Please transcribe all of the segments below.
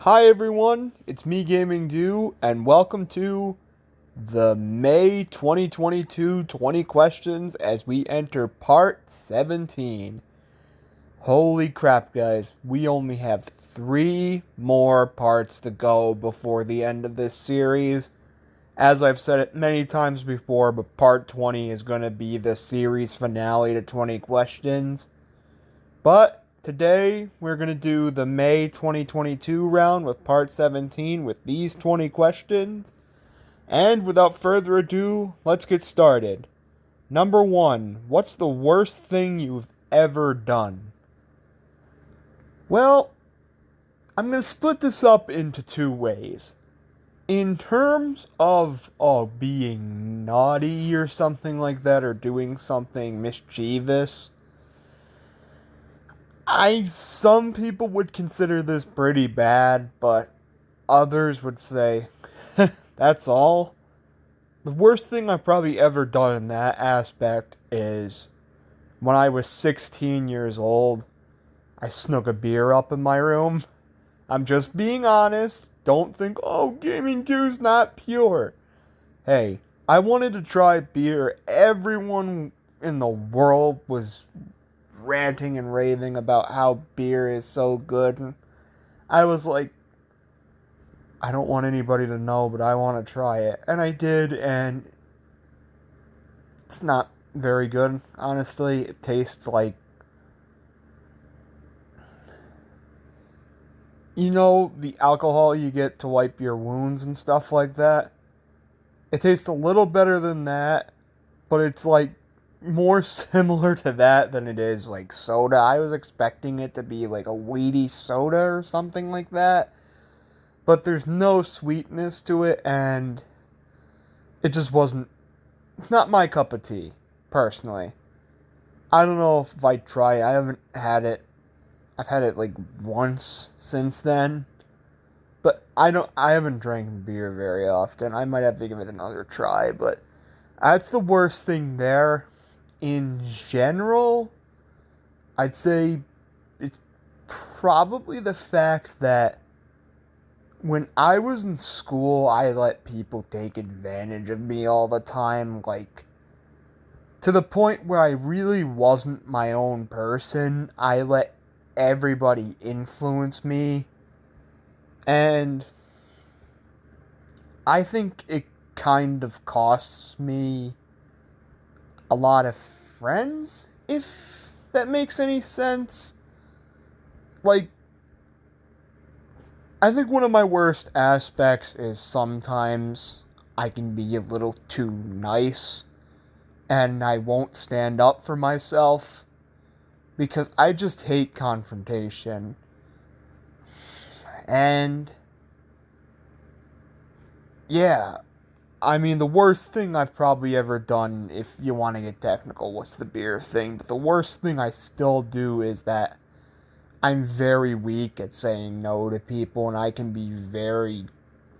Hi everyone, it's me Gaming Do, and welcome to the May 2022 20 questions as we enter part 17. Holy crap, guys, we only have 3 more parts to go before the end of this series. As I've said it many times before, but part 20 is going to be the series finale to 20 questions. But today we're going to do the May 2022 round with part 17 with these 20 questions. And without further ado, let's get started. Number 1, what's the worst thing you've ever done? Well, I'm going to split this up into 2 ways. In terms of being naughty or something like that, or doing something mischievous, some people would consider this pretty bad, but others would say that's all. The worst thing I've probably ever done in that aspect is when I was 16 years old, I snuck a beer up in my room. I'm just being honest. Don't think, oh, Gaming 2's not pure. Hey, I wanted to try beer. Everyone in the world was ranting and raving about how beer is so good. And I was like, I don't want anybody to know, but I want to try it. And I did, and it's not very good, honestly. It tastes like, the alcohol you get to wipe your wounds and stuff like that. It tastes a little better than that, but it's like more similar to that than it is like soda. I was expecting it to be like a weedy soda or something like that, but there's no sweetness to it, and it just wasn't. It's not my cup of tea, personally. I don't know if I try it. I haven't had it. I've had it like once since then, but I haven't drank beer very often. I might have to give it another try, but that's the worst thing there. In general, I'd say it's probably the fact that when I was in school, I let people take advantage of me all the time, like, to the point where I really wasn't my own person. I let everybody influence me, and I think it kind of costs me a lot of friends, if that makes any sense. Like, I think one of my worst aspects is sometimes I can be a little too nice and I won't stand up for myself because I just hate confrontation. And yeah, I mean, the worst thing I've probably ever done, if you want to get technical, was the beer thing. But the worst thing I still do is that I'm very weak at saying no to people, and I can be very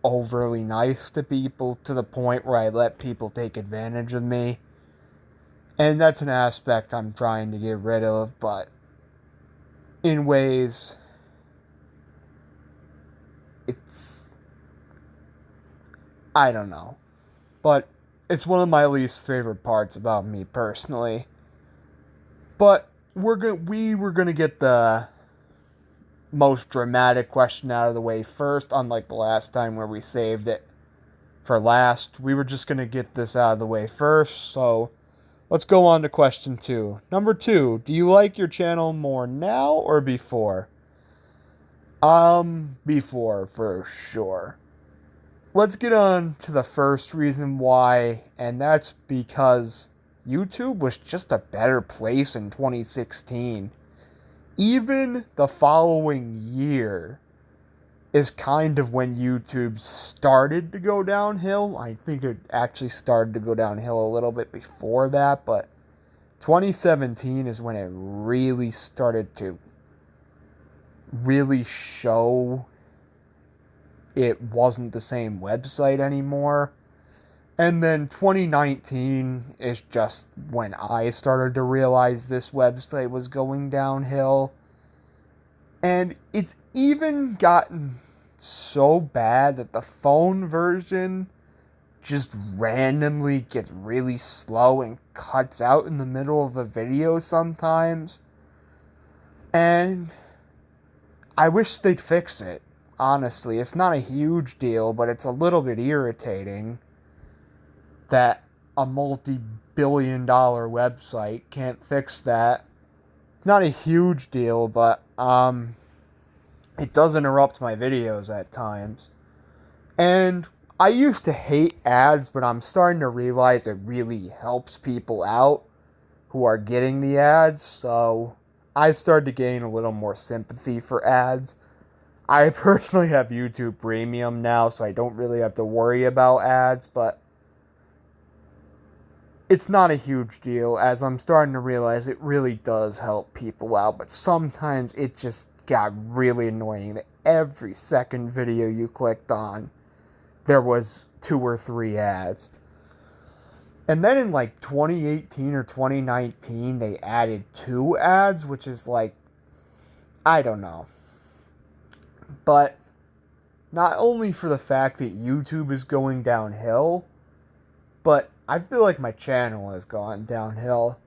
overly nice to people to the point where I let people take advantage of me. And that's an aspect I'm trying to get rid of, but in ways, it's, I don't know. But it's one of my least favorite parts about me personally. But we were gonna get the most dramatic question out of the way first, unlike the last time where we saved it for last. We were just gonna get this out of the way first, so let's go on to question 2. Number 2, do you like your channel more now or before? Before, for sure. Let's get on to the first reason why, and that's because YouTube was just a better place in 2016. Even the following year is kind of when YouTube started to go downhill. I think it actually started to go downhill a little bit before that, but 2017 is when it really started to really show it wasn't the same website anymore. And then 2019 is just when I started to realize this website was going downhill. And it's even gotten so bad that the phone version just randomly gets really slow and cuts out in the middle of a video sometimes. And I wish they'd fix it. Honestly, it's not a huge deal, but it's a little bit irritating that a multi-billion-dollar website can't fix that. Not a huge deal, but it does interrupt my videos at times. And I used to hate ads, but I'm starting to realize it really helps people out who are getting the ads, so I started to gain a little more sympathy for ads. I personally have YouTube Premium now, so I don't really have to worry about ads, but it's not a huge deal, as I'm starting to realize it really does help people out, but sometimes it just got really annoying that every second video you clicked on, there was 2 or 3 ads. And then in like 2018 or 2019, they added 2 ads, which is like, I don't know. But not only for the fact that YouTube is going downhill, but I feel like my channel has gone downhill.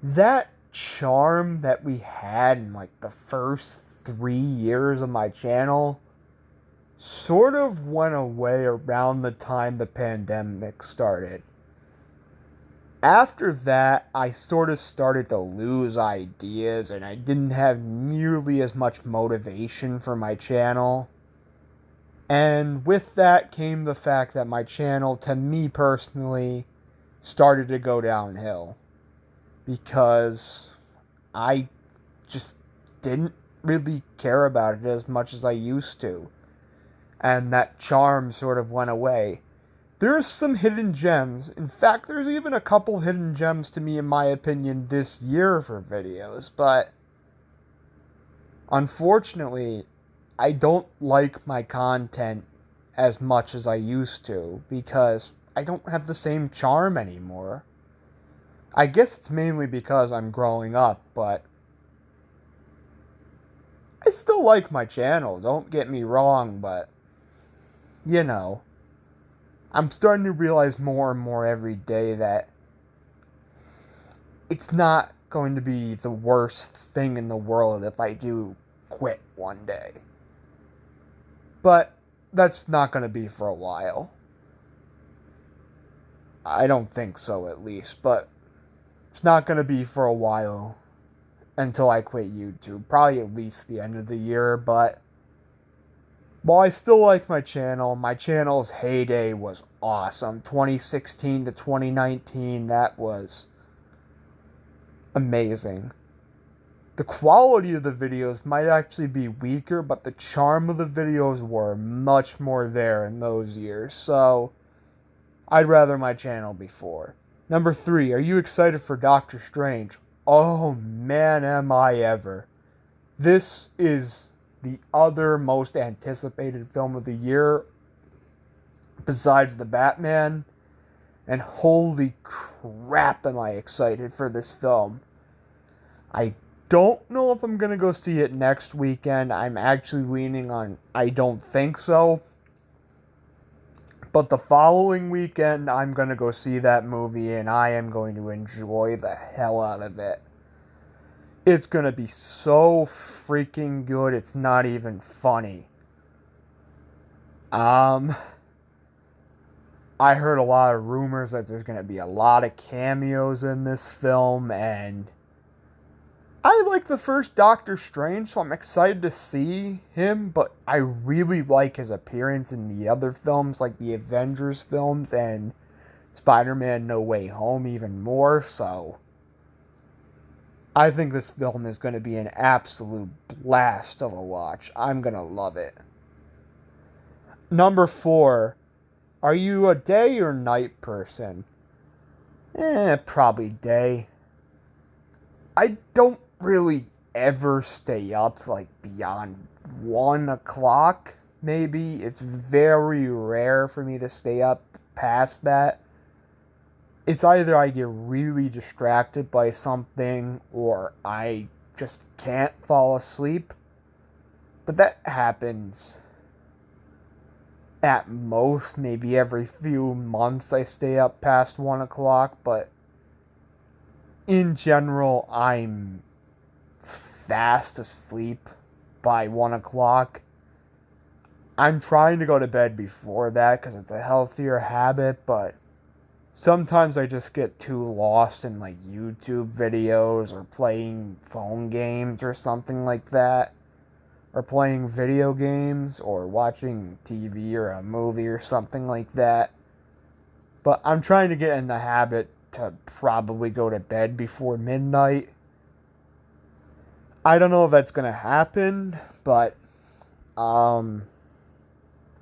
That charm that we had in like the first 3 years of my channel sort of went away around the time the pandemic started. After that, I sort of started to lose ideas, and I didn't have nearly as much motivation for my channel. And with that came the fact that my channel, to me personally, started to go downhill. Because I just didn't really care about it as much as I used to. And that charm sort of went away. There's some hidden gems. In fact, there's even a couple hidden gems to me, in my opinion, this year for videos. But unfortunately, I don't like my content as much as I used to, because I don't have the same charm anymore. I guess it's mainly because I'm growing up, but I still like my channel, don't get me wrong, but you know, I'm starting to realize more and more every day that it's not going to be the worst thing in the world if I do quit one day. But that's not going to be for a while. I don't think so, at least, but it's not going to be for a while until I quit YouTube. Probably at least the end of the year, but while I still like my channel's heyday was awesome. 2016 to 2019, that was amazing. The quality of the videos might actually be weaker, but the charm of the videos were much more there in those years, so I'd rather my channel before. Number 3, are you excited for Doctor Strange? Oh man, am I ever. This is the other most anticipated film of the year, besides the Batman, and holy crap am I excited for this film. I don't know if I'm going to go see it next weekend. I'm actually leaning on I don't think so. But the following weekend, I'm going to go see that movie, and I am going to enjoy the hell out of it. It's going to be so freaking good, it's not even funny. I heard a lot of rumors that there's going to be a lot of cameos in this film, and I like the first Doctor Strange, so I'm excited to see him, but I really like his appearance in the other films, like the Avengers films and Spider-Man No Way Home even more, so I think this film is going to be an absolute blast of a watch. I'm going to love it. Number 4, are you a day or night person? Probably day. I don't really ever stay up like beyond 1 o'clock, maybe. It's very rare for me to stay up past that. It's either I get really distracted by something or I just can't fall asleep. But that happens At most, maybe every few months I stay up past 1 o'clock, but in general, I'm fast asleep by 1 o'clock. I'm trying to go to bed before that because it's a healthier habit, but sometimes I just get too lost in like YouTube videos or playing phone games or something like that, or playing video games or watching TV or a movie or something like that. But I'm trying to get in the habit to probably go to bed before midnight. I don't know if that's going to happen, but um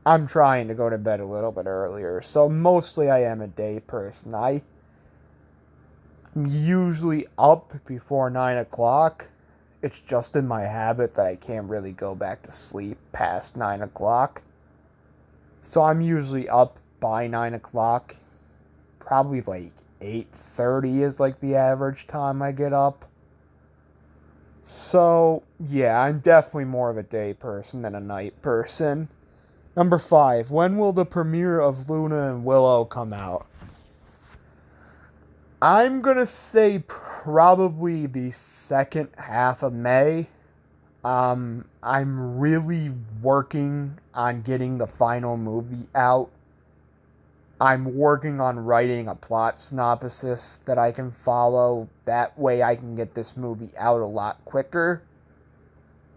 I'm trying to go to bed a little bit earlier. So mostly I am a day person. I'm usually up before 9 o'clock. It's just in my habit that I can't really go back to sleep past 9 o'clock. So I'm usually up by 9 o'clock. Probably like 8:30 is like the average time I get up. So yeah, I'm definitely more of a day person than a night person. Number 5. When will the premiere of Luna and Willow come out? I'm going to say probably the second half of May. I'm really working on getting the final movie out. I'm working on writing a plot synopsis that I can follow. That way I can get this movie out a lot quicker.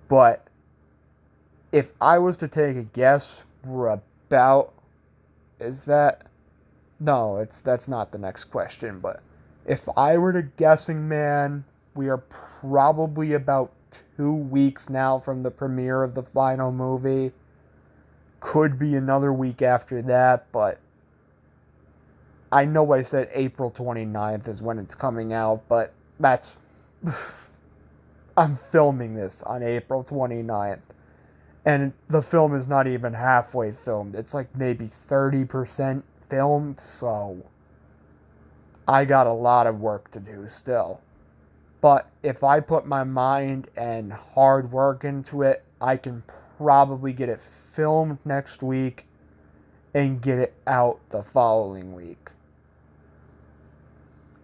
But if I was to take a guess, we're about... Is that... No, that's not the next question, but if I were to guessing, man, we are probably about 2 weeks now from the premiere of the final movie. Could be another week after that, but I know I said April 29th is when it's coming out, but that's... I'm filming this on April 29th, and the film is not even halfway filmed. It's like maybe 30% filmed, so I got a lot of work to do still. But if I put my mind and hard work into it, I can probably get it filmed next week and get it out the following week.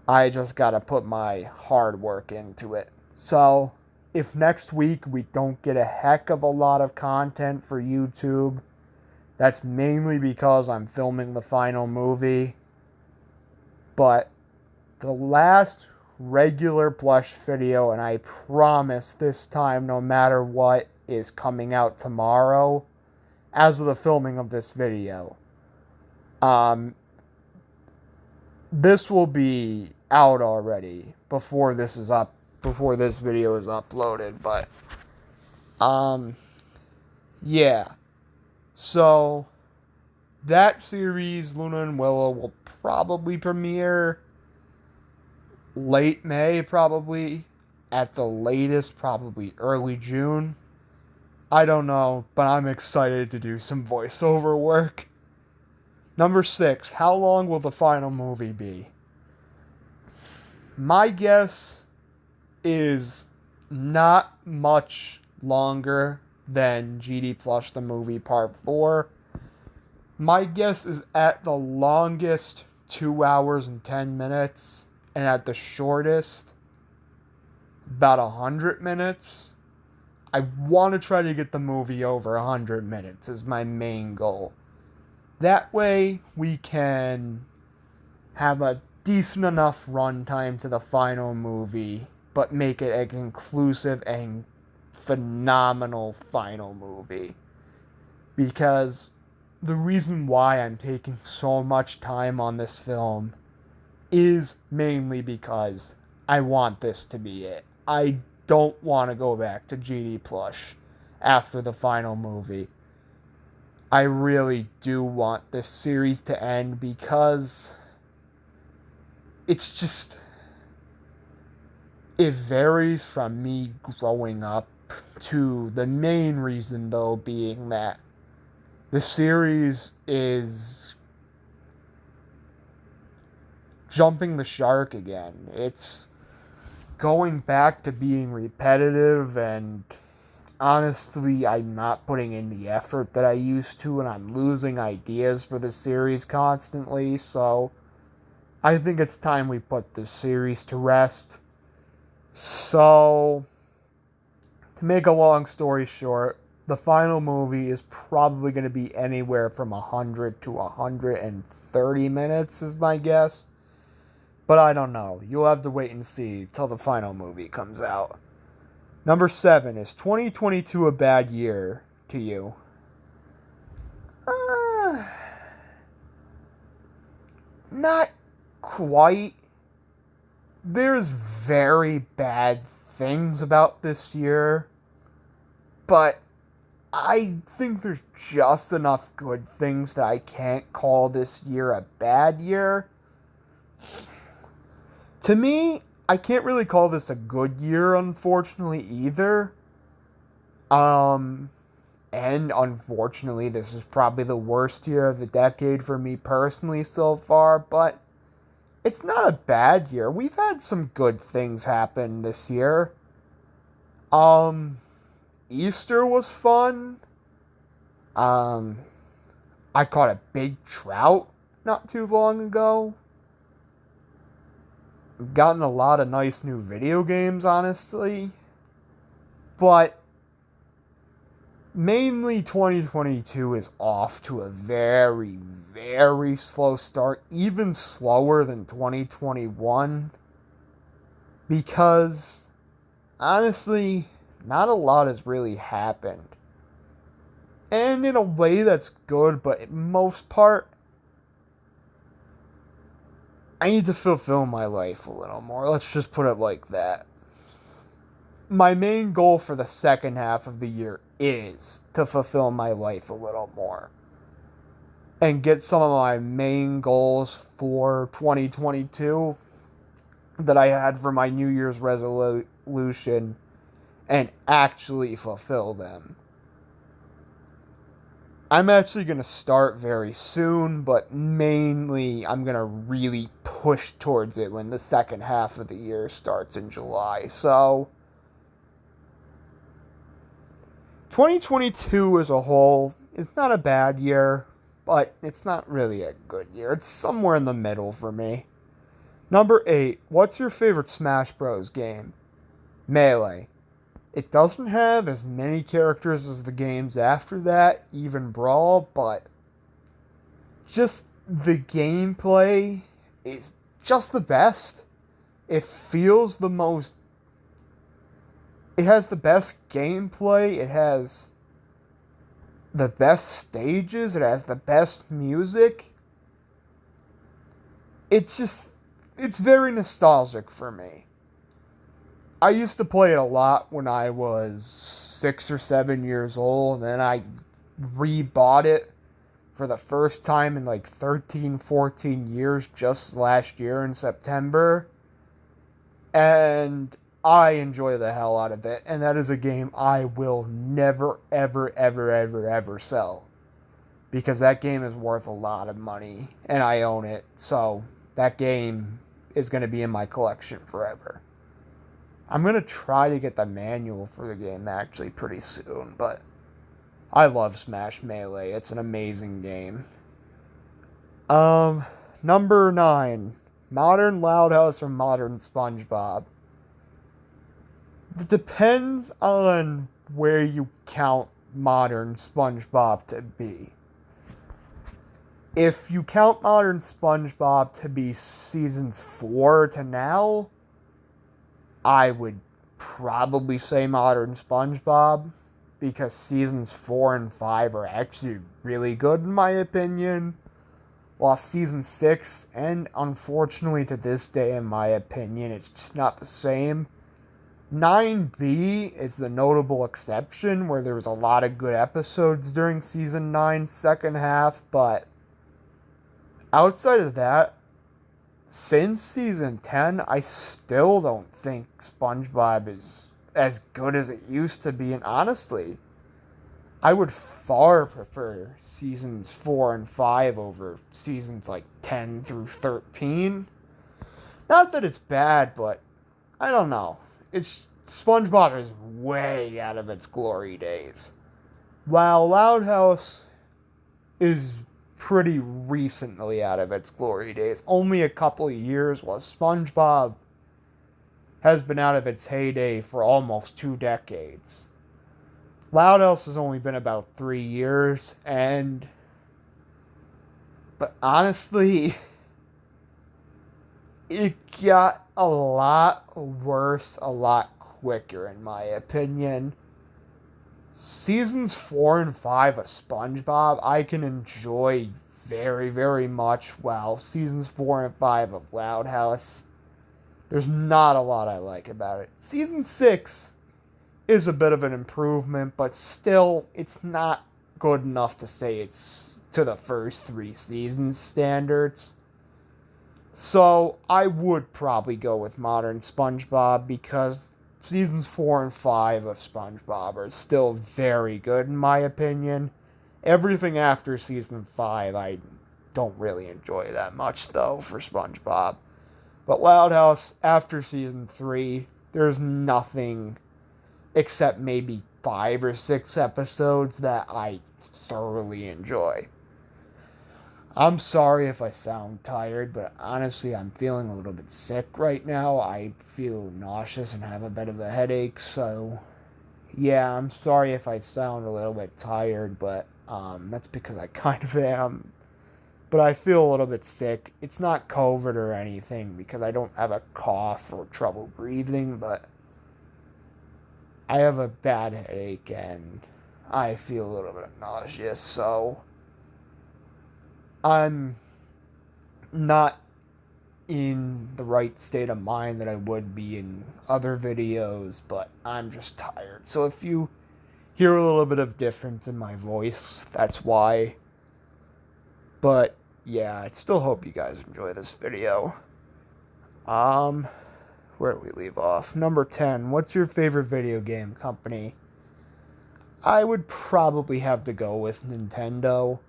I just gotta put my hard work into it. So, if next week we don't get a heck of a lot of content for YouTube, that's mainly because I'm filming the final movie. But the last regular plush video, and I promise this time, no matter what, is coming out tomorrow as of the filming of this video. This will be out already before this video is uploaded, but yeah. So that series, Luna and Willow, will probably premiere late May, probably. At the latest, probably early June. I don't know, but I'm excited to do some voiceover work. Number 6. How long will the final movie be? My guess is not much longer than GD Plus the movie Part 4. My guess is at the longest 2 hours and 10 minutes, and at the shortest about 100 minutes. I want to try to get the movie over 100 minutes is my main goal. That way we can have a decent enough runtime to the final movie, but make it a conclusive and phenomenal final movie. Because the reason why I'm taking so much time on this film is mainly because I want this to be it. I don't want to go back to GD Plush after the final movie. I really do want this series to end because it's just... It varies from me growing up to the main reason, though, being that the series is jumping the shark again. It's going back to being repetitive and honestly, I'm not putting in the effort that I used to, and I'm losing ideas for the series constantly, so I think it's time we put this series to rest. So, to make a long story short, the final movie is probably going to be anywhere from 100 to 130 minutes, is my guess. But I don't know. You'll have to wait and see till the final movie comes out. Number 7, is 2022 a bad year to you? Uh, Not quite. There's very bad things about this year, but I think there's just enough good things that I can't call this year a bad year. To me, I can't really call this a good year, unfortunately, either. Um, and unfortunately, this is probably the worst year of the decade for me personally so far, but it's not a bad year. We've had some good things happen this year. Um, Easter was fun. Um, I caught a big trout not too long ago. I've gotten a lot of nice new video games, honestly. But mainly 2022 is off to a very, very slow start, even slower than 2021. Because, honestly, not a lot has really happened. And in a way that's good, but in most part, I need to fulfill my life a little more. Let's just put it like that. My main goal for the second half of the year is to fulfill my life a little more. And get some of my main goals for 2022 that I had for my New Year's resolution and actually fulfill them. I'm actually going to start very soon, but mainly I'm going to really push towards it when the second half of the year starts in July. So, 2022 as a whole is not a bad year, but it's not really a good year. It's somewhere in the middle for me. Number 8, what's your favorite Smash Bros. Game? Melee. It doesn't have as many characters as the games after that, even Brawl, but just the gameplay is just the best. It feels the most... It has the best gameplay, it has the best stages, it has the best music. It's very nostalgic for me. I used to play it a lot when I was 6 or 7 years old, and then I rebought it for the first time in like 13, 14 years just last year in September. And I enjoy the hell out of it, and that is a game I will never, ever, ever, ever, ever sell. Because that game is worth a lot of money, and I own it, so that game is going to be in my collection forever. I'm going to try to get the manual for the game actually pretty soon, but I love Smash Melee. It's an amazing game. Number 9. Modern Loud House or Modern Spongebob? It depends on where you count Modern Spongebob to be. If you count Modern Spongebob to be seasons 4 to now, I would probably say Modern SpongeBob, because seasons 4 and 5 are actually really good in my opinion, while season 6, and unfortunately to this day in my opinion, it's just not the same. 9B is the notable exception, where there was a lot of good episodes during season 9's second half, but outside of that, since season 10, I still don't think SpongeBob is as good as it used to be, and honestly, I would far prefer seasons 4 and 5 over seasons like 10 through 13. Not that it's bad, but I don't know. It's SpongeBob is way out of its glory days. While Loud House is pretty recently out of its glory days, only a couple of years, while SpongeBob has been out of its heyday for almost 2 decades. Loud House has only been about 3 years, but honestly, it got a lot worse a lot quicker, in my opinion. Seasons 4 and 5 of SpongeBob I can enjoy very, very much, while seasons 4 and 5 of Loud House, there's not a lot I like about it. Season 6 is a bit of an improvement, but still, it's not good enough to say it's to the first 3 seasons standards. So I would probably go with modern SpongeBob, because seasons 4 and 5 of SpongeBob are still very good in my opinion. Everything after season 5 I don't really enjoy that much though for SpongeBob. But Loud House after season 3, there's nothing except maybe 5 or 6 episodes that I thoroughly enjoy. I'm sorry if I sound tired, but honestly, I'm feeling a little bit sick right now. I feel nauseous and have a bit of a headache, so yeah, I'm sorry if I sound a little bit tired, but that's because I kind of am. But I feel a little bit sick. It's not COVID or anything, because I don't have a cough or trouble breathing, but I have a bad headache and I feel a little bit nauseous, so I'm not in the right state of mind that I would be in other videos, but I'm just tired. So if you hear a little bit of difference in my voice, that's why. But yeah, I still hope you guys enjoy this video. Where do we leave off? Number 10. What's your favorite video game company? I would probably have to go with Nintendo.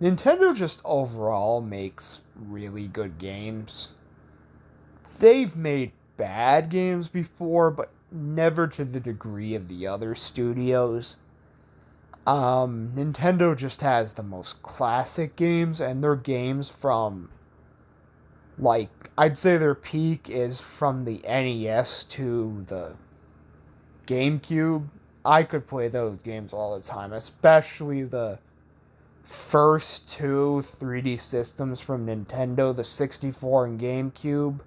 Nintendo just overall makes really good games. They've made bad games before, but never to the degree of the other studios. Nintendo just has the most classic games, and their games from, like, I'd say their peak is from the NES to the GameCube. I could play those games all the time, especially the first 2 3D systems from Nintendo, the 64 and GameCube.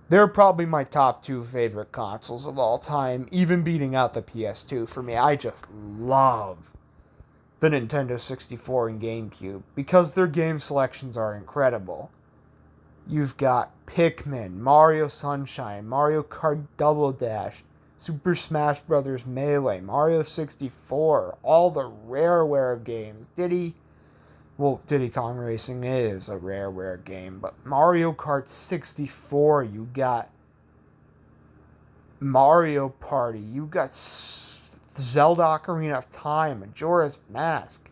They're probably my top 2 favorite consoles of all time, even beating out the PS2 for me. I just love the Nintendo 64 and GameCube because their game selections are incredible. You've got Pikmin, Mario Sunshine, Mario Kart Double Dash, Super Smash Bros. Melee, Mario 64, all the Rareware games. Diddy Kong Racing is a Rareware game, but Mario Kart 64, you got Mario Party, you got Zelda Ocarina of Time, Majora's Mask,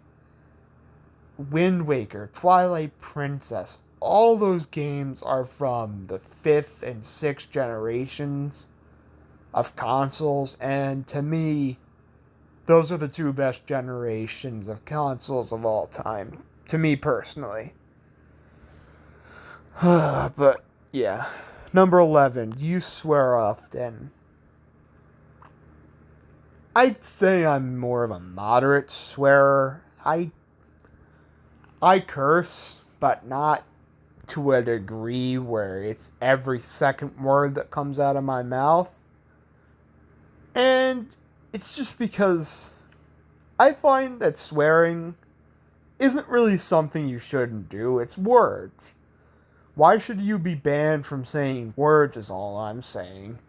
Wind Waker, Twilight Princess. All those games are from the 5th and 6th generations of consoles, and to me, those are the 2 best generations of consoles of all time, to me personally. But, yeah. Number 11, do you swear often? I'd say I'm more of a moderate swearer. I curse, but not to a degree where it's every second word that comes out of my mouth. And it's just because I find that swearing isn't really something you shouldn't do. It's words. Why should you be banned from saying words is all I'm saying.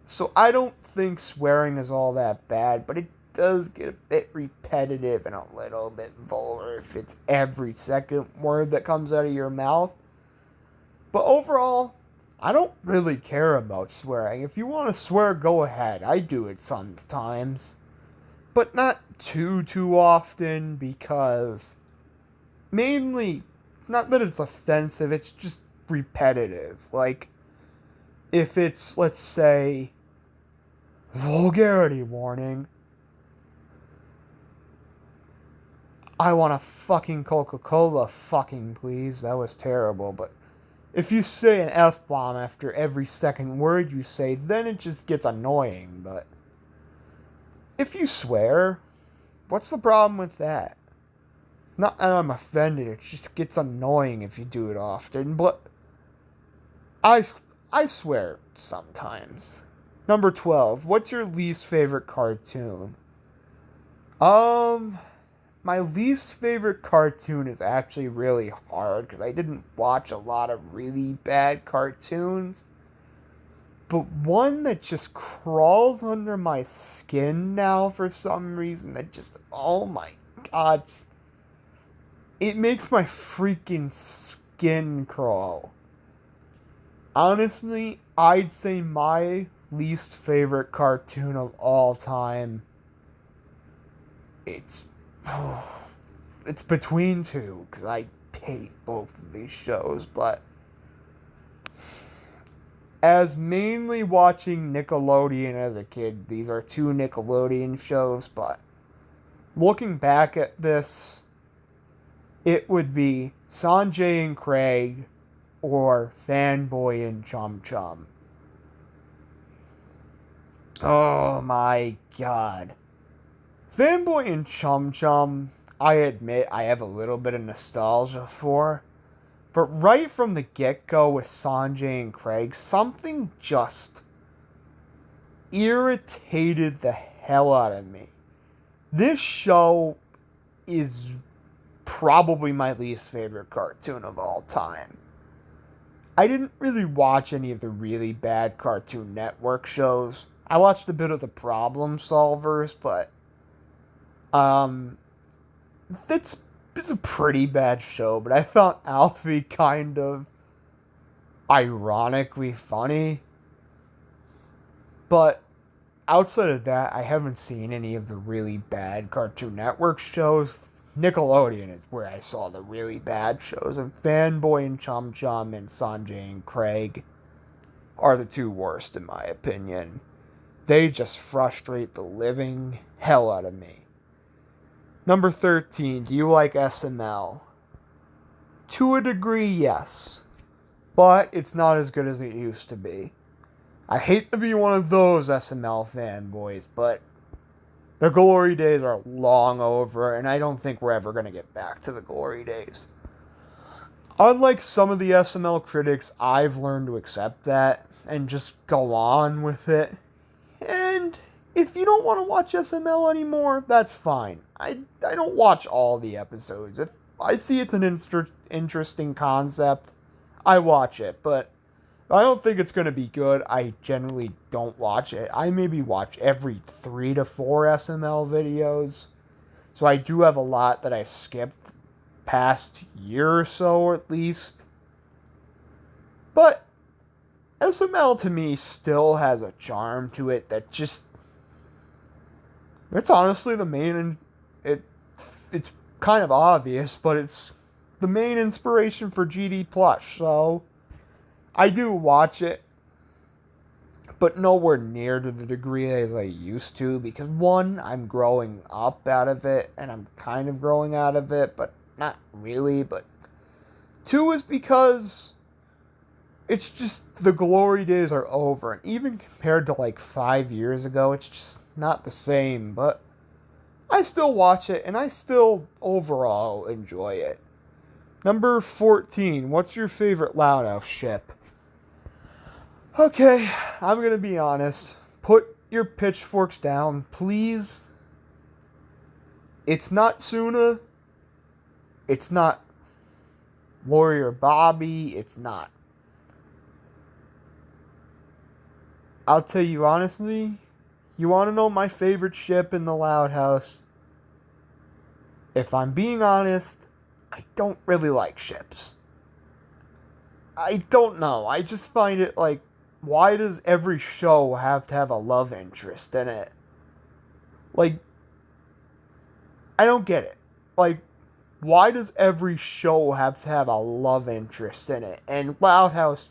So I don't think swearing is all that bad, but it does get a bit repetitive and a little bit vulgar if it's every second word that comes out of your mouth. But overall, I don't really care about swearing. If you want to swear, go ahead. I do it sometimes. But not too often, because mainly, not that it's offensive, it's just repetitive. Like, if it's, let's say, vulgarity warning, I want a fucking Coca-Cola, fucking please. That was terrible, but if you say an F-bomb after every second word you say, then it just gets annoying, but if you swear, what's the problem with that? It's not that I'm offended, it just gets annoying if you do it often, but I, I swear sometimes. Number 12, what's your least favorite cartoon? My least favorite cartoon is actually really hard because I didn't watch a lot of really bad cartoons. But one that just crawls under my skin now for some reason that just, oh my god, just, it makes my freaking skin crawl. Honestly, I'd say my least favorite cartoon of all time, it's it's between two because I hate both of these shows, but as mainly watching Nickelodeon as a kid, these are two Nickelodeon shows, but looking back at this, it would be Sanjay and Craig or Fanboy and Chum Chum. Oh my god. Fanboy and Chum Chum, I admit I have a little bit of nostalgia for. But right from the get-go with Sanjay and Craig, something just irritated the hell out of me. This show is probably my least favorite cartoon of all time. I didn't really watch any of the really bad Cartoon Network shows. I watched a bit of the Problem Solvers, but it's a pretty bad show, but I found Alfie kind of ironically funny. But outside of that, I haven't seen any of the really bad Cartoon Network shows. Nickelodeon is where I saw the really bad shows, and Fanboy and Chum Chum and Sanjay and Craig are the two worst in my opinion. They just frustrate the living hell out of me. Number 13, do you like SNL? To a degree, yes. But it's not as good as it used to be. I hate to be one of those SNL fanboys, but the glory days are long over, and I don't think we're ever going to get back to the glory days. Unlike some of the SNL critics, I've learned to accept that and just go on with it. And if you don't want to watch SNL anymore, that's fine. I don't watch all the episodes. If I see it's an interesting concept, I watch it. But if I don't think it's going to be good, I generally don't watch it. I maybe watch every 3 to 4 SNL videos. So I do have a lot that I've skipped past year or so, or at least. But SNL to me still has a charm to it that just, it's honestly the main, it's kind of obvious, but it's the main inspiration for GD Plush. So I do watch it, but nowhere near to the degree as I used to, because one, I'm growing up out of it, and I'm kind of growing out of it, but not really. But two is because it's just the glory days are over, and even compared to like 5 years ago, it's just not the same. But I still watch it, and I still overall enjoy it. Number 14, what's your favorite Loud House ship? Okay, I'm gonna be honest. Put your pitchforks down, please. It's not Suna. It's not Lori Bobby. It's not. I'll tell you honestly, you want to know my favorite ship in the Loud House? If I'm being honest, I don't really like ships. I don't know. I just find it like, why does every show have to have a love interest in it? Like, I don't get it. Like, why does every show have to have a love interest in it? And Loud House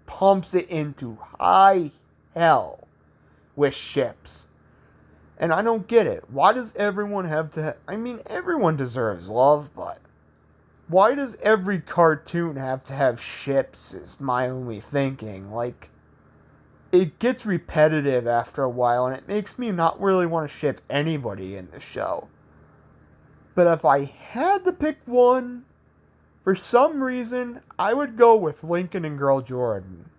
pumps it into high hell with ships. And I don't get it. Why does everyone have to... I mean, everyone deserves love, but... why does every cartoon have to have ships is my only thinking. Like, it gets repetitive after a while, and it makes me not really want to ship anybody in the show. But if I had to pick one, for some reason, I would go with Lincoln and Girl Jordan.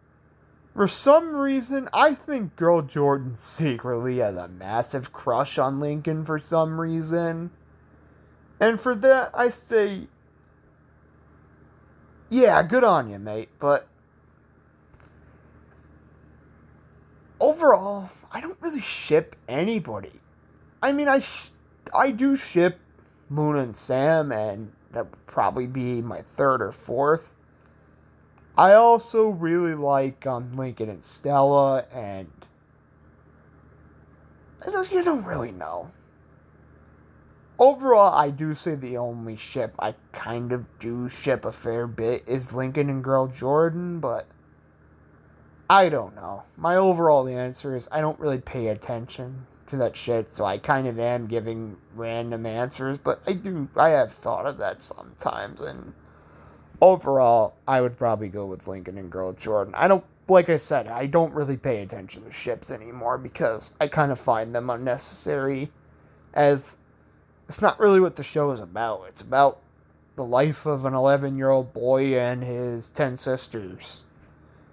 For some reason, I think Girl Jordan secretly has a massive crush on Lincoln for some reason. And for that, I say... yeah, good on you, mate, but overall, I don't really ship anybody. I mean, I do ship Luna and Sam, and that would probably be my third or fourth. I also really like Lincoln and Stella, and you don't really know. Overall, I do say the only ship I kind of do ship a fair bit is Lincoln and Girl Jordan, but I don't know. My overall answer is I don't really pay attention to that shit, so I kind of am giving random answers, but I have thought of that sometimes, and overall, I would probably go with Lincoln and Girl Jordan. Like I said, I don't really pay attention to ships anymore because I kind of find them unnecessary, as it's not really what the show is about. It's about the life of an 11-year-old boy and his 10 sisters.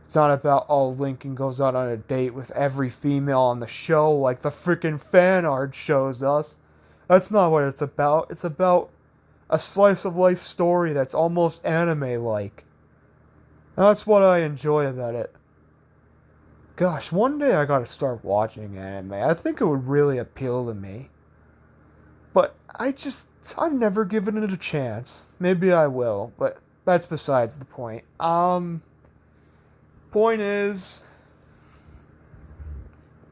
It's not about, oh, Lincoln goes out on a date with every female on the show like the freaking fan art shows us. That's not what it's about. It's about a slice of life story that's almost anime-like. That's what I enjoy about it. Gosh, one day I gotta start watching anime. I think it would really appeal to me. But I've never given it a chance. Maybe I will, but that's besides the point. Point is,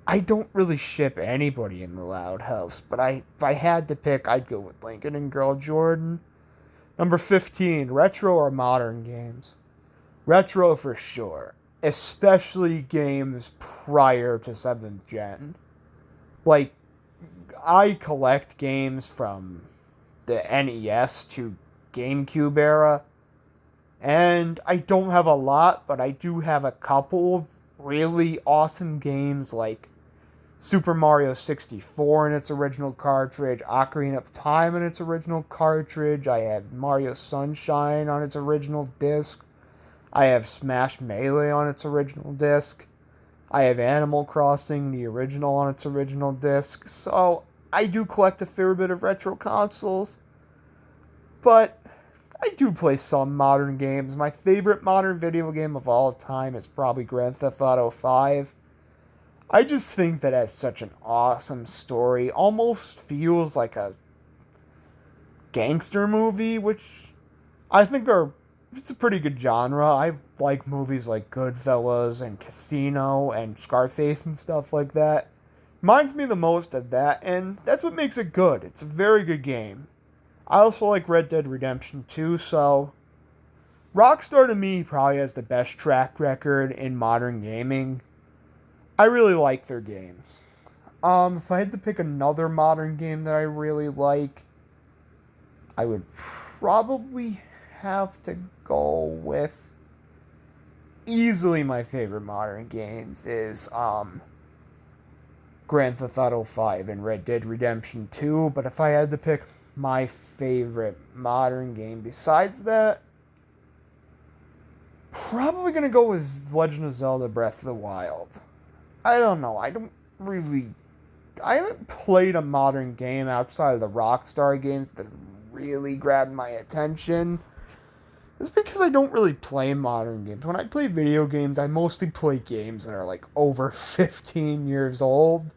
I don't really ship anybody in the Loud House, but if I had to pick, I'd go with Lincoln and Girl Jordan. Number 15, retro or modern games? Retro for sure, especially games prior to 7th gen. Like, I collect games from the NES to GameCube era, and I don't have a lot, but I do have a couple of really awesome games like Super Mario 64 in its original cartridge, Ocarina of Time in its original cartridge, I have Mario Sunshine on its original disc, I have Smash Melee on its original disc, I have Animal Crossing, the original, on its original disc, so I do collect a fair bit of retro consoles, but I do play some modern games. My favorite modern video game of all time is probably Grand Theft Auto 5. I just think that has such an awesome story. Almost feels like a gangster movie, which I think it's a pretty good genre. I like movies like Goodfellas and Casino and Scarface and stuff like that. Reminds me the most of that, and that's what makes it good. It's a very good game. I also like Red Dead Redemption 2, so Rockstar to me probably has the best track record in modern gaming. I really like their games. If I had to pick another modern game that I really like, I would probably have to go with easily my favorite modern games is Grand Theft Auto 5 and Red Dead Redemption 2, but if I had to pick my favorite modern game besides that, probably gonna go with Legend of Zelda Breath of the Wild. I don't know, I haven't played a modern game outside of the Rockstar games that really grabbed my attention. It's because I don't really play modern games. When I play video games, I mostly play games that are like over 15 years old.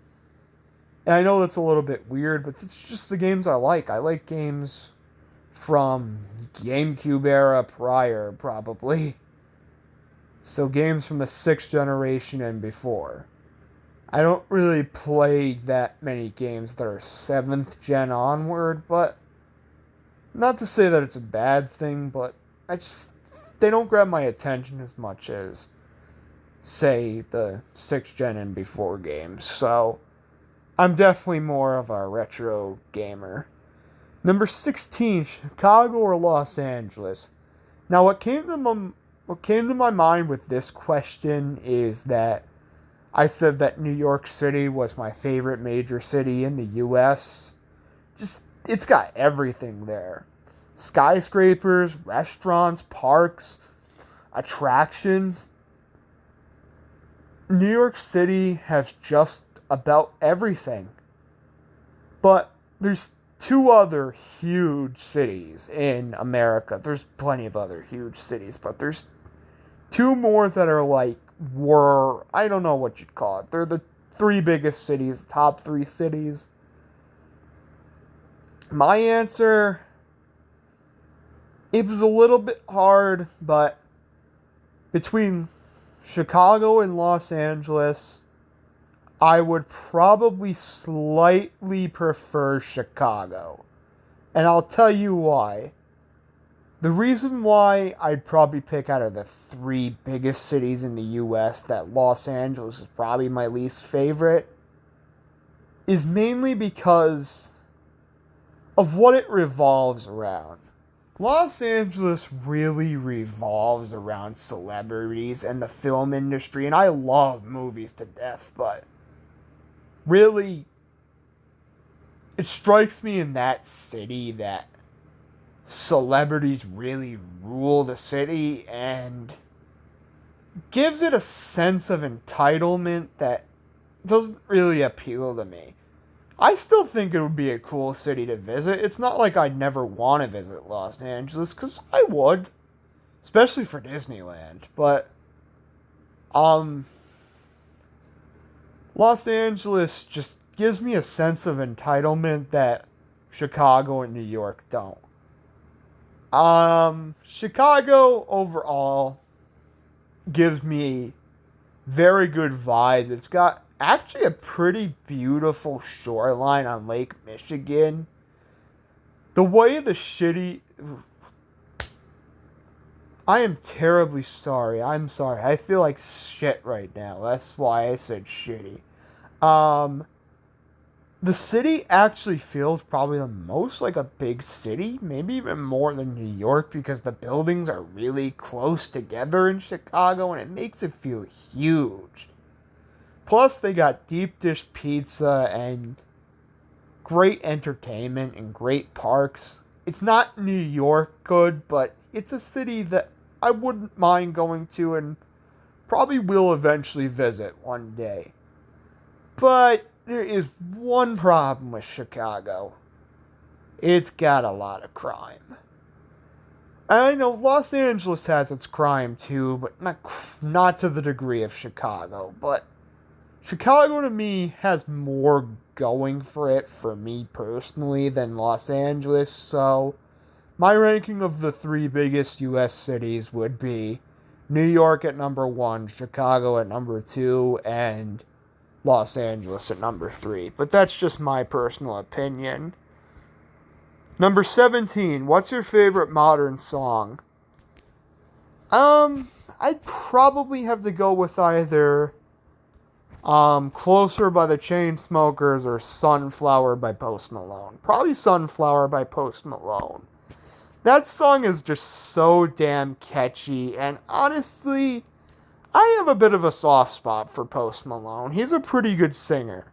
And I know that's a little bit weird, but it's just the games I like. I like games from GameCube era prior, probably. So games from the 6th generation and before. I don't really play that many games that are 7th gen onward, but not to say that it's a bad thing, but they don't grab my attention as much as say, the 6th gen and before games. So I'm definitely more of a retro gamer. Number 16, Chicago or Los Angeles? Now, what came to my mind with this question is that I said that New York City was my favorite major city in the U.S. Just, it's got everything there. Skyscrapers, restaurants, parks, attractions. New York City has just about everything. But there's two other huge cities in America. There's plenty of other huge cities, but there's two more that are like, I don't know what you'd call it. They're the three biggest cities, top three cities. My answer, it was a little bit hard, but between Chicago and Los Angeles, I would probably slightly prefer Chicago. And I'll tell you why. The reason why I'd probably pick out of the three biggest cities in the US that Los Angeles is probably my least favorite is mainly because of what it revolves around. Los Angeles really revolves around celebrities and the film industry, and I love movies to death, but really, it strikes me in that city that celebrities really rule the city and gives it a sense of entitlement that doesn't really appeal to me. I still think it would be a cool city to visit. It's not like I'd never want to visit Los Angeles, because I would. Especially for Disneyland. But, Los Angeles just gives me a sense of entitlement that Chicago and New York don't. Chicago overall gives me very good vibes. It's got actually a pretty beautiful shoreline on Lake Michigan. The way the shitty... I am terribly sorry. I'm sorry. I feel like shit right now. That's why I said shitty. The city actually feels probably the most like a big city, maybe even more than New York, because the buildings are really close together in Chicago and it makes it feel huge. Plus, they got deep dish pizza and great entertainment and great parks. It's not New York good, but it's a city that I wouldn't mind going to and probably will eventually visit one day. But there is one problem with Chicago. It's got a lot of crime. I know Los Angeles has its crime too, but not to the degree of Chicago. But Chicago to me has more going for it for me personally than Los Angeles, so my ranking of the three biggest US cities would be New York at number 1, Chicago at number 2, and Los Angeles at number 3. But that's just my personal opinion. Number 17, what's your favorite modern song? I'd probably have to go with either Closer by the Chainsmokers or Sunflower by Post Malone. Probably Sunflower by Post Malone. That song is just so damn catchy, and honestly, I have a bit of a soft spot for Post Malone. He's a pretty good singer.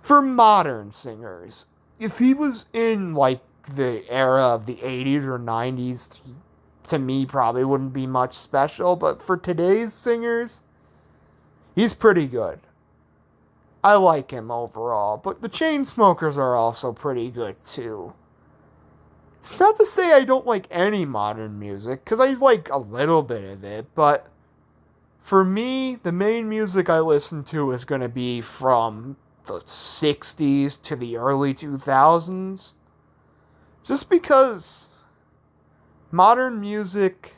For modern singers. If he was in, like, the era of the 80s or 90s, to me probably wouldn't be much special, but for today's singers, he's pretty good. I like him overall, but the Chainsmokers are also pretty good too. It's not to say I don't like any modern music, because I like a little bit of it, but for me, the main music I listen to is going to be from the 60s to the early 2000s. Just because modern music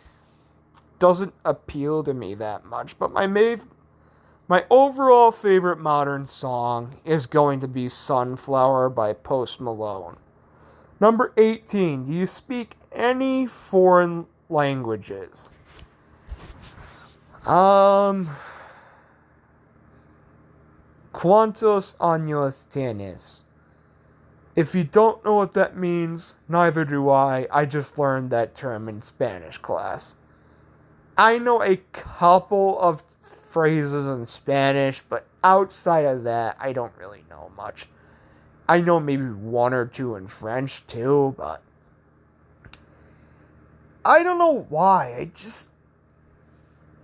doesn't appeal to me that much, but my overall favorite modern song is going to be Sunflower by Post Malone. Number 18, do you speak any foreign languages? Um, ¿Cuántos años tienes? If you don't know what that means, neither do I. I just learned that term in Spanish class. I know a couple of phrases in Spanish, but outside of that, I don't really know much. I know maybe one or two in French too, but I don't know why. I just.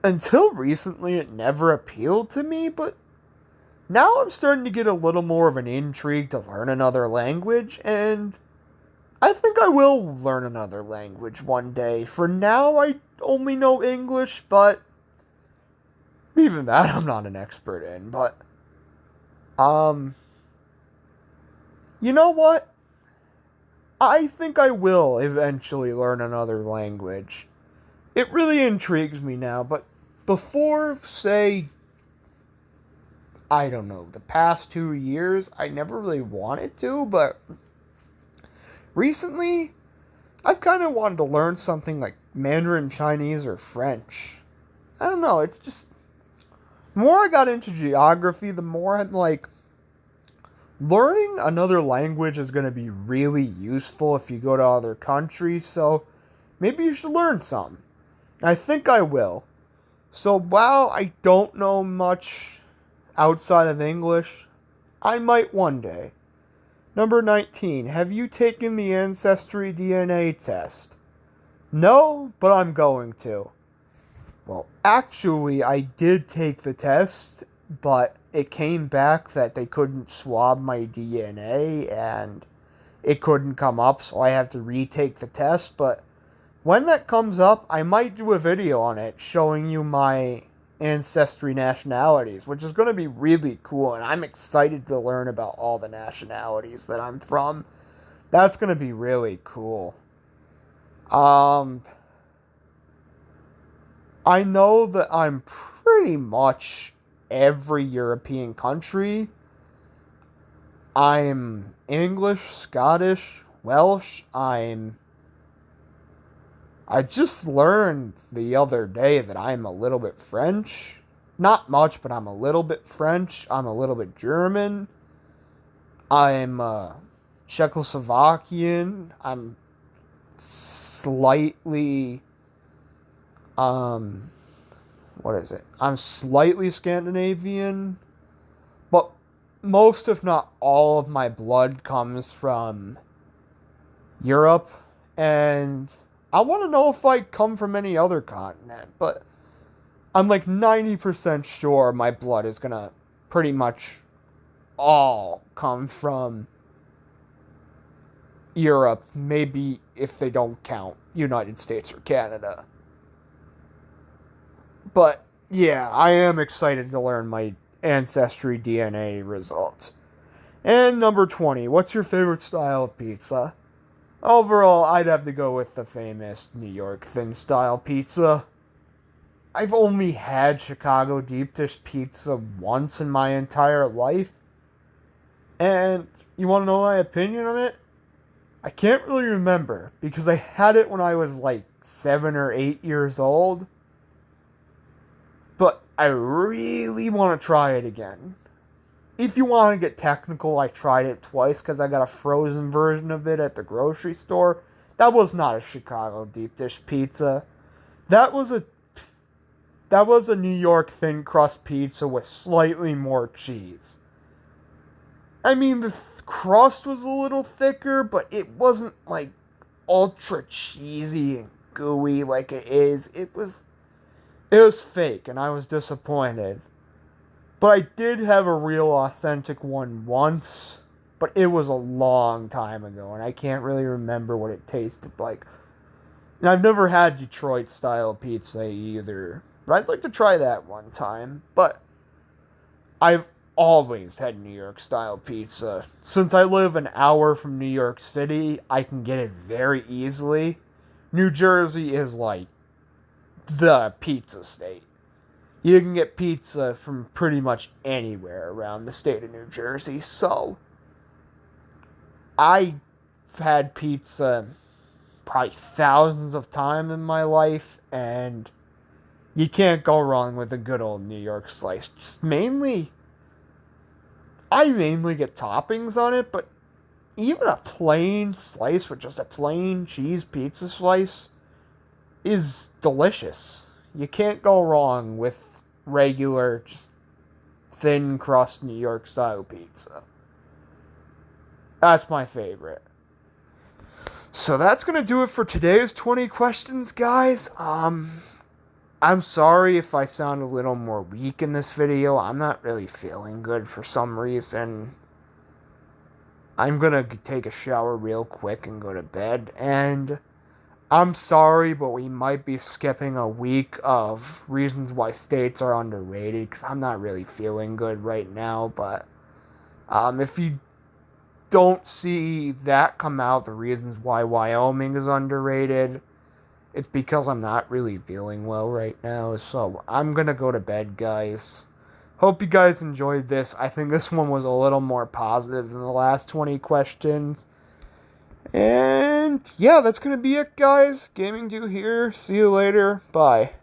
Until recently, it never appealed to me, but now I'm starting to get a little more of an intrigue to learn another language, and I think I will learn another language one day. For now, I only know English, but even that I'm not an expert in. But, um, you know what? I think I will eventually learn another language. It really intrigues me now, but before, say, I don't know, the past 2 years, I never really wanted to, but recently, I've kind of wanted to learn something like Mandarin Chinese or French. I don't know, it's just. The more I got into geography, the more I'm like, learning another language is going to be really useful if you go to other countries, so maybe you should learn some. I think I will. So while I don't know much outside of English, I might one day. Number 19. Have you taken the Ancestry DNA test? No, but I'm going to. Well, actually, I did take the test, but it came back that they couldn't swab my DNA and it couldn't come up, so I have to retake the test. But when that comes up, I might do a video on it showing you my ancestry nationalities, which is going to be really cool, and I'm excited to learn about all the nationalities that I'm from. That's going to be really cool. I know that I'm pretty much every European country. I'm English, Scottish, Welsh. I just learned the other day that I'm a little bit French. Not much, but I'm a little bit French. I'm a little bit German. I'm Czechoslovakian. I'm slightly what is it? I'm slightly Scandinavian, but most, if not all, of my blood comes from Europe, and I want to know if I come from any other continent, but I'm like 90% sure my blood is gonna pretty much all come from Europe, maybe if they don't count United States or Canada. But yeah, I am excited to learn my Ancestry DNA results. And number 20, what's your favorite style of pizza? Overall, I'd have to go with the famous New York thin style pizza. I've only had Chicago deep dish pizza once in my entire life. And you want to know my opinion on it? I can't really remember because I had it when I was like 7 or 8 years old. But I really want to try it again. If you want to get technical, I tried it twice because I got a frozen version of it at the grocery store. That was not a Chicago deep dish pizza. That was a New York thin crust pizza with slightly more cheese. I mean, the crust was a little thicker, but it wasn't like ultra cheesy and gooey like it is. It was fake, and I was disappointed. But I did have a real authentic one once, but it was a long time ago, and I can't really remember what it tasted like. And I've never had Detroit style pizza either, but I'd like to try that one time. But I've always had New York style pizza. Since I live an hour from New York City, I can get it very easily. New Jersey is like the pizza state. You can get pizza from pretty much anywhere around the state of New Jersey, so I've had pizza probably thousands of times in my life, and You can't go wrong with a good old New York slice. Just mainly, I mainly get toppings on it, but even a plain slice with just a plain cheese pizza slice is delicious. You can't go wrong with regular, just thin crust New York style pizza. That's my favorite. So that's gonna do it for today's 20 questions, guys. I'm sorry if I sound a little more weak in this video. I'm not really feeling good for some reason. I'm gonna take a shower real quick and go to bed. And I'm sorry, but we might be skipping a week of reasons why states are underrated because I'm not really feeling good right now. But if you don't see that come out, the reasons why Wyoming is underrated, it's because I'm not really feeling well right now. So I'm gonna go to bed, guys. Hope you guys enjoyed this. I think this one was a little more positive than the last 20 questions. And yeah, that's gonna be it, guys. Gaming Do here. See you later. Bye.